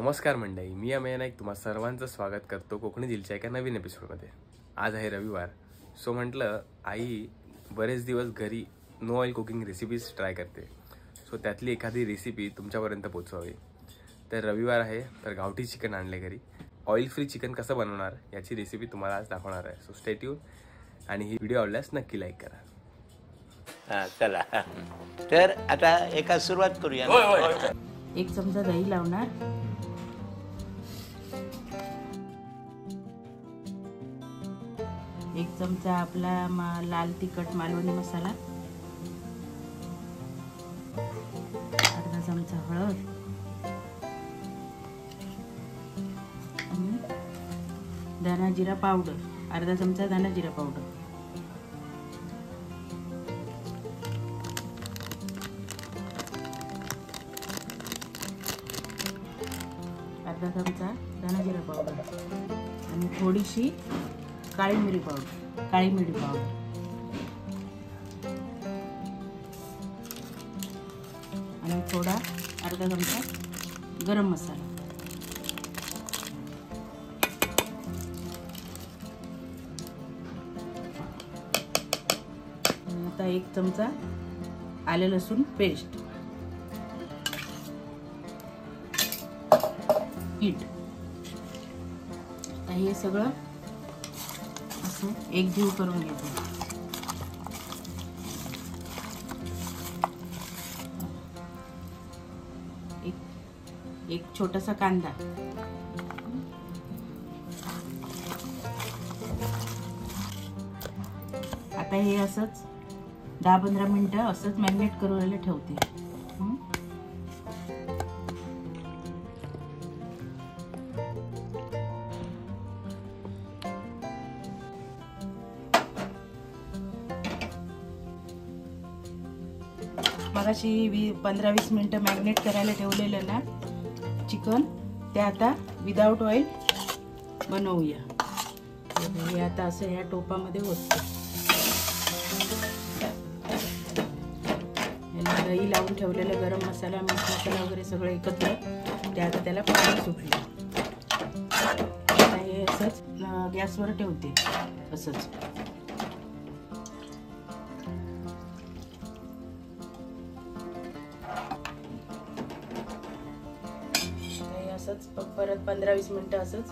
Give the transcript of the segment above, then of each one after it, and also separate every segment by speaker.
Speaker 1: नमस्कार मंडळी, मी अमेय नाईक तुम्हा सर्वांचं स्वागत करतो कोकणी दिलच्या एका नवीन एपिसोडमध्ये। आज आहे रविवार, सो म्हटलं आई बरेच दिवस घरी no oil cooking recipes try करते, सो त्यातली एखादी रेसिपी तुमच्यापर्यंत पोहोचवावी। तर रविवार आहे तर गावठी चिकन आणले घरी। ऑइल फ्री चिकन कसं बनवणार याची रेसिपी तुम्हाला आज दाखवणार आहे, सो स्टे ट्यून आणि ही व्हिडिओ आवडल्यास नक्की लाईक करा।
Speaker 2: चला तर आता एका सुरुवात करूया।
Speaker 3: एक चमचा दही लावणार, एक चमचा आपला लाल तिखट मालवणी मसाला, अर्धा चमचा हळद आणि धना जिरा पावडर, अर्धा चमचा धना जिरा पावडर, अर्धा चमचा धना जिरा पावडर आणि थोडीशी काळी मिरी पावडर आणि थोडा अर्धा चमचा गरम मसाला। आता एक चमचा आले लसूण पेस्ट, मीठ। हे सगळं असं एकजीव करून घेतो। एक छोटासा कांदा, आता हे असंच 10-15 मिनिटं असंच मॅरिनेट करून ठेवते। मगाशी 15-20 मिनिटं मॅरिनेट करायला ठेवलेलं ना चिकन, ते आता विदाउट ऑइल बनवूया। हे आता असं ह्या टोपामध्ये ओतते। याला दही लावून ठेवलेलं गरम मसाला, मीठ मसाला वगैरे सगळं एकत्र, ते आता त्याला पाणी सुटलं। आता हे असंच गॅसवर ठेवते असंच। असंच परत 15-20 मिनिटं असंच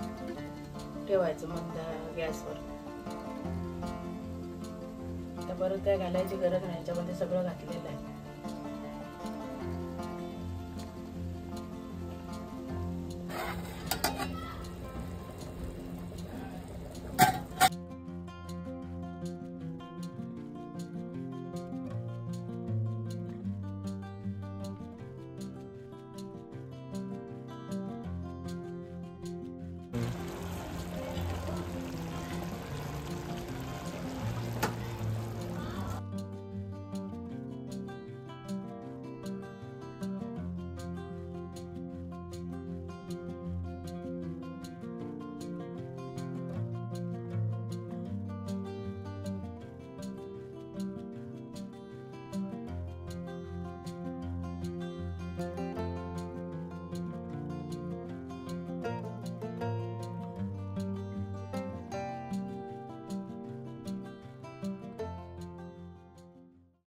Speaker 3: ठेवायचं मग गॅसवर। आता परत काय घालायची गरज नाही, याच्यामध्ये सगळं घातलेलं आहे।